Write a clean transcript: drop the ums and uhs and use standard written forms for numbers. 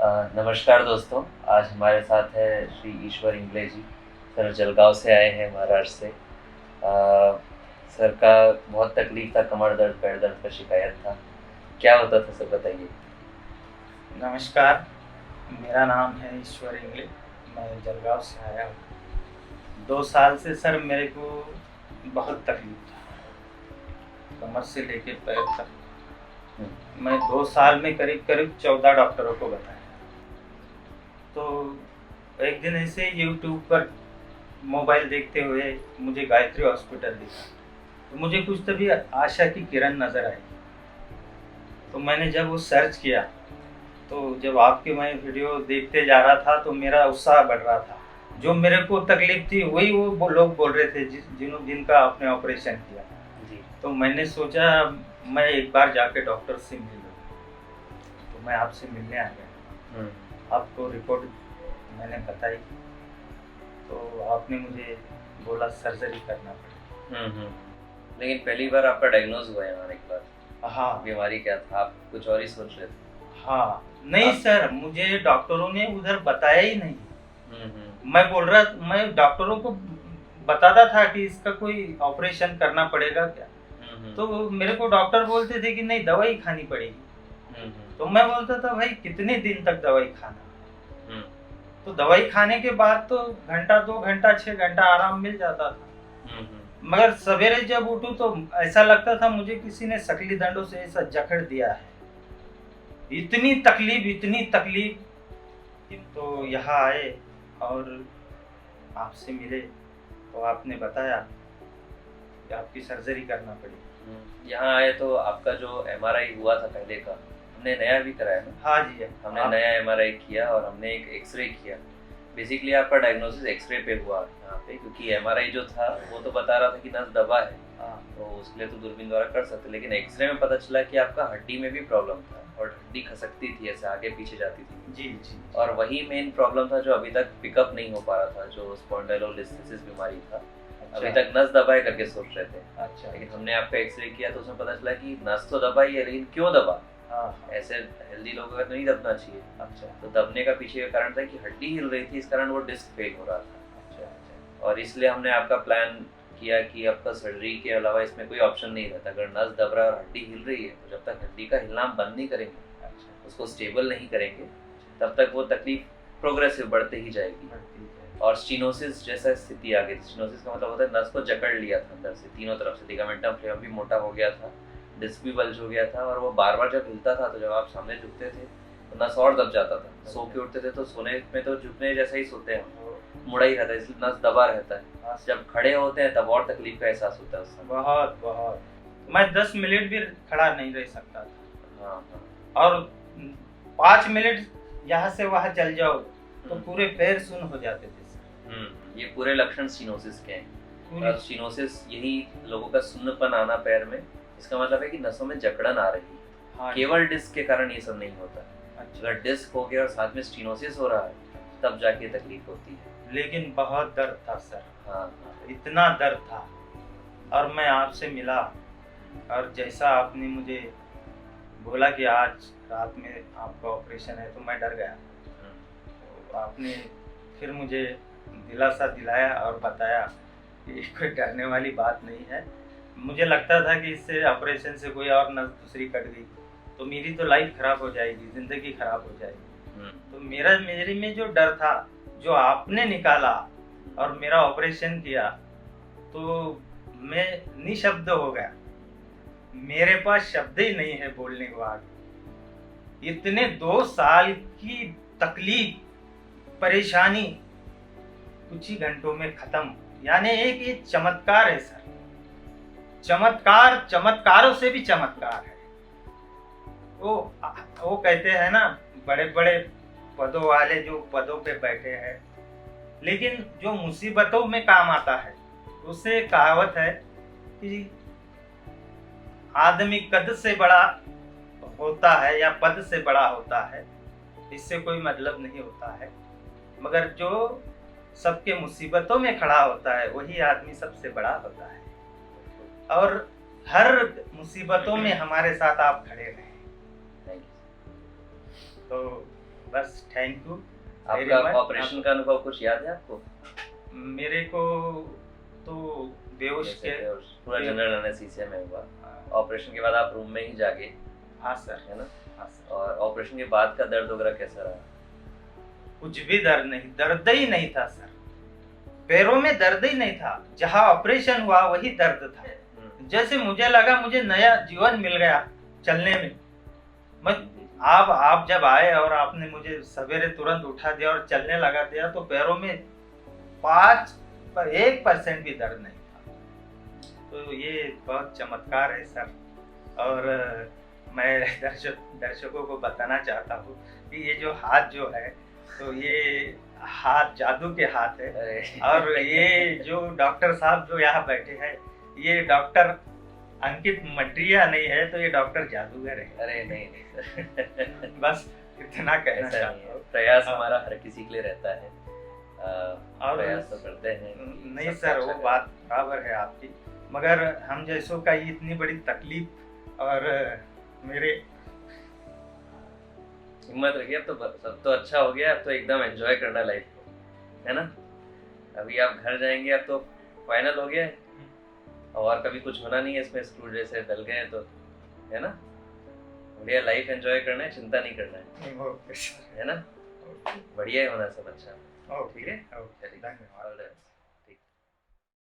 नमस्कार दोस्तों। आज हमारे साथ है श्री ईश्वर इंगले जी। सर जलगांव से आए हैं, महाराष्ट्र से। सर का बहुत तकलीफ था, कमर दर्द, पैर दर्द का शिकायत था। क्या होता था सर, बताइए। नमस्कार, मेरा नाम है ईश्वर इंगले। मैं जलगांव से आया हूँ। 2 साल से सर मेरे को बहुत तकलीफ था, कमर से लेके पैर तक। मैं 2 साल में करीब करीब 14 डॉक्टरों को बताया। तो एक दिन ऐसे यूट्यूब पर मोबाइल देखते हुए मुझे गायत्री हॉस्पिटल दिखा, तो मुझे कुछ तभी आशा की किरण नज़र आई। तो मैंने जब वो सर्च किया, तो जब आपके मैं वीडियो देखते जा रहा था तो मेरा उत्साह बढ़ रहा था। जो मेरे को तकलीफ थी वही वो लोग बोल रहे थे जिनका आपने ऑपरेशन किया। जी। तो मैंने सोचा मैं एक बार जाके डॉक्टर से मिल लूँ, तो मैं आपसे मिलने आ गया। आपको रिपोर्ट मैंने बताई, तो आपने मुझे बोला सर्जरी करना पड़ेगा। लेकिन पहली बार आपका डायग्नोज हुआ है हमारे एक बार। हाँ, बीमारी क्या था, आप कुछ और ही सोच रहे थे? हाँ नहीं सर, मुझे डॉक्टरों ने उधर बताया ही नहीं। मैं डॉक्टरों को बताता था कि इसका कोई ऑपरेशन करना पड़ेगा क्या। तो मेरे को डॉक्टर बोलते थे कि नहीं, दवाई खानी पड़ेगी। तो मैं बोलता था भाई कितने दिन तक दवाई खाना। तो दवाई खाने के बाद तो घंटा 2 घंटा 6 घंटा आराम मिल जाता था। मगर सवेरे जब उठूं तो ऐसा लगता था मुझे किसी ने सकली दंडों से ऐसा जकड़ दिया है। इतनी तकलीफ। तो यहाँ आए और आपसे मिले, तो आपने बताया कि आपकी सर्जरी करना पड़ेगी। यहाँ आए तो आपका जो एमआरआई हुआ था पहले का, हमने नया भी कराया ना? हाँ जी, हमने नया एमआरआई किया और हमने एक एक्सरे किया। बेसिकली आपका डायग्नोसिस एक्सरे पे हुआ यहाँ पे, क्योंकि एमआरआई जो था वो तो बता रहा था कि नस दबा है, तो उसके लिए तो दूरबीन द्वारा कर सकते, लेकिन एक्सरे में पता चला कि आपका हड्डी में भी प्रॉब्लम था और हड्डी खसकती थी, ऐसे आगे पीछे जाती थी। जी। और वही मेन प्रॉब्लम था जो अभी तक पिकअप नहीं हो पा रहा था, जो स्पॉन्डिलोलिस्थेसिस बीमारी था। अभी तक नस दबाए करके सोच रहे थे। अच्छा। लेकिन हमने आपका एक्सरे किया तो उसमें पता चला कि नस तो दबाई है, लेकिन क्यों दबा? ऐसे हेल्दी लोगों का तो नहीं दबना चाहिए। अच्छा। तो दबने का पीछे का कारण था कि हड्डी हिल रही थी, इस कारण वो डिस्क फेल हो रहा था। अच्छा। और इसलिए हमने आपका प्लान किया कि आपका सर्जरी के अलावा इसमें कोई ऑप्शन नहीं रहता। अगर नस दब रहा है और हड्डी हिल रही है, तो जब तक हड्डी का हिलना बंद नहीं करेंगे, उसको स्टेबल नहीं करेंगे, तब तक वो तकलीफ प्रोग्रेसिव बढ़ते ही जाएगी। और स्टीनोसिस जैसा स्थिति आ गई। स्टीनोसिस का मतलब होता है नस को जकड़ लिया था अंदर से, तीनों तरफ से। लिगामेंटम फ्लेम भी मोटा हो गया था, डिस्क भी बल्ज हो गया था, और वो बार बार जब हिलता था तो जब आप सामने झुकते थे तो नस और दब जाता था। सो के उठते थे तो सोने में तो झुकने जैसा ही सोते हैं, मुड़ा ही रहता है, इसलिए नस दबा रहता है। जब खड़े होते हैं तब और तकलीफ का एहसास होता है उस समय। बहुत मैं 10 मिनट भी खड़ा नहीं रह सकता था। और 5 मिनट यहाँ से वहाँ चल जाओ तो पूरे पैर सुन्न हो जाते थे। ये पूरे लक्षण स्टीनोसिस के हैं। स्टीनोसिस यही लोगों का सुन्नपन आना पैर में, इसका मतलब है कि नसों में जकड़न आ रही है। हाँ, केवल डिस्क के कारण ये सब नहीं होता। अच्छा। अगर डिस्क हो गया और साथ में स्टीनोसिस हो रहा है तब जाके तकलीफ होती है। लेकिन बहुत दर्द था सर। हाँ, इतना दर्द था। और मैं आपसे मिला और जैसा आपने मुझे बोला कि आज रात में आपका ऑपरेशन है, तो मैं डर गया। तो आपने फिर मुझे दिलासा दिलाया और बताया कि कोई डरने वाली बात नहीं है। मुझे लगता था कि इससे ऑपरेशन से कोई और नस दूसरी कट गई तो मेरी तो लाइफ खराब हो जाएगी, जिंदगी खराब हो जाएगी। तो मेरे में जो डर था, जो आपने निकाला और मेरा ऑपरेशन किया, तो मैं निशब्द हो गया। मेरे पास शब्द ही नहीं है बोलने के बाद। इतने 2 साल की तकलीफ, परेशानी कुछ ही घंटों में खत्म। यानी एक चमत्कार है सर। चमत्कारों से भी चमत्कार है। वो कहते हैं ना, बड़े बड़े पदों वाले जो पदों पे बैठे हैं, लेकिन जो मुसीबतों में काम आता है, उससे कहावत है कि आदमी कद से बड़ा होता है या पद से बड़ा होता है, इससे कोई मतलब नहीं होता है। मगर जो सबके मुसीबतों में खड़ा होता है वही आदमी सबसे बड़ा होता है। और हर मुसीबतों में हमारे साथ आप खड़े रहे। तो बस थैंक यू। आपका ऑपरेशन का अनुभव कुछ याद है आपको? मेरे को तो बेहोश जैसे के बेहोश, पूरा जनरल एनेस्थीसिया में हुआ। हाँ ऑपरेशन के बाद आप रूम में ही जागे, सर, है ना? हाँ सर। और ऑपरेशन के बाद का दर्द वगैरह कैसा रहा? कुछ भी दर्द नहीं, दर्द ही नहीं था सर, पैरों में दर्द ही नहीं था, जहाँ ऑपरेशन हुआ वही दर्द था। जैसे मुझे लगा मुझे नया जीवन मिल गया चलने में। मैं आप जब आए और आपने मुझे सवेरे तुरंत उठा दिया और चलने लगा दिया तो पैरों में 1% भी दर्द नहीं था। तो ये बहुत चमत्कार है सर। और मैं दर्शकों को बताना चाहता हूँ कि ये जो हाथ जो है तो ये हाथ जादू के हाथ है। और ये जो डॉक्टर साहब जो यहाँ बैठे हैं ये डॉक्टर अंकित मट्रिया नहीं है तो ये डॉक्टर जादूगर है। अरे नहीं बस इतना कहना ऐसा नहीं चाहता है। हूँ। प्रयास हमारा हर किसी के लिए रहता है, और प्रयास तो करते हैं कि नहीं सब सर, अच्छा वो करें। बात बराबर है आपकी, मगर हम जैसों का ये इतनी बड़ी तकलीफ और मेरे हिम्मत रखिए। अब तो सब तो अच्छा हो गया, अब तो एकदम एंजॉय करना लाइफ को, है ना? अभी आप घर जाएंगे, अब तो फाइनल हो गया है और कभी कुछ होना नहीं है इसमें, स्क्रू जैसे डल गए हैं तो, है ना? बढ़िया लाइफ एंजॉय करना है, चिंता नहीं करना है, है ना? बढ़िया ही होना सब अच्छा। ओके ठीक है, ओके, धन्यवाद। All the best.